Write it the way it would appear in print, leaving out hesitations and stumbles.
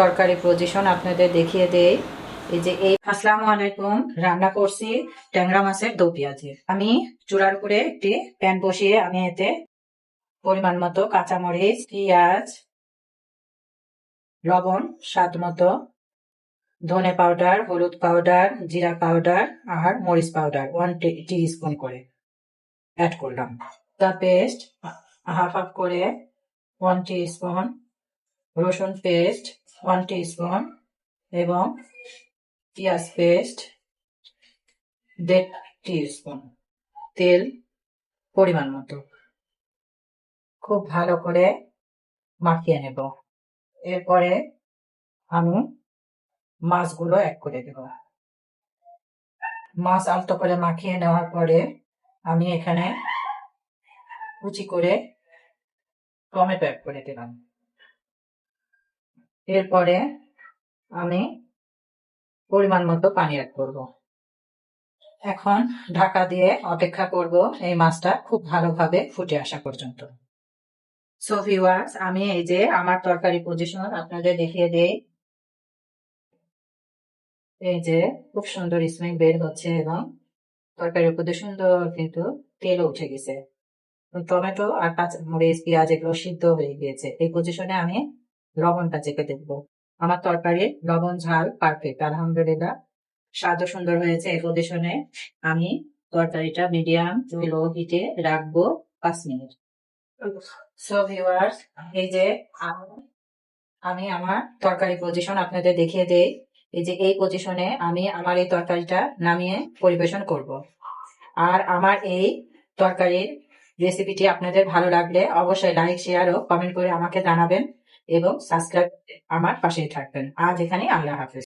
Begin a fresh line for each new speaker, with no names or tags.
তরকারি পজিশন আপনাদের দেখিয়ে দেই। এই যে এই আসসালামু আলাইকুম, রান্না করছি ট্যাংরা মাছের দো পেঁয়াজি। আমি চুলার উপরে একটি প্যান বসিয়ে আমি এতে পরিমাণ মতো কাঁচামরিচ, পেঁয়াজ, লবণ স্বাদ মতো, ধনে পাউডার, হলুদ পাউডার, জিরা পাউডার আর মরিচ পাউডার 1 টিস্পুন করে অ্যাড করলাম। দা পেস্ট হাফ করে 1 টিস্পুন, রসুন পেস্ট 1 টিস্পুন এবং পেঁয়াজ পেস্ট 1.5 টিস্পুন, তেল পরিমাণ মতো। খুব ভালো করে মাখিয়ে নেব। এরপরে আমি মাছগুলো অ্যাড করে দেব। মাছ আলতো করে মাখিয়ে নেওয়ার পরে আমি এখানে কুচি করে টমেটো অ্যাড করে দিলাম। এরপরে আমি পরিমাণ মতো পানি অ্যাড করব। এখন ঢাকা দিয়ে অপেক্ষা করব এই মাছটা খুব ভালোভাবে ফুটে আসা পর্যন্ত। সো ভিউয়ার্স, আমি এই যে আমার তরকারি পজিশন আপনাদের দেখিয়ে দেই। এই যে খুব সুন্দর স্মেল বের হচ্ছে এবং তরকারির উপরে সুন্দর কিন্তু তেলও উঠে গেছে। টমেটো আর কাঁচা মরিচ, পেঁয়াজ এগুলো সিদ্ধ হয়ে গিয়েছে। এই পজিশনে আমি লবণটা চেপে দেখবো। আমার তরকারির লবণ ঝাল পারফেক্ট, আলহামদুলিল্লাহ। স্বাদও সুন্দর হয়েছে। এই পজিশনে আমি তরকারিটা মিডিয়াম টু লো হিটে রাখবো 5 মিনিট। সো ভিউয়ার্স, এই যে আমি আমার তরকারি পজিশন আপনাদের দেখিয়ে দেই। এই যে এই পজিশনে আমি আমার এই তরকারিটা নামিয়ে পরিবেশন করব। আর আমার এই তরকারির রেসিপিটি আপনাদের ভালো লাগলে অবশ্যই লাইক, শেয়ার ও কমেন্ট করে আমাকে জানাবেন এবং সাবস্ক্রাইব আমার পাশেই থাকবেন। আজ এখানে, আল্লাহ হাফেজ।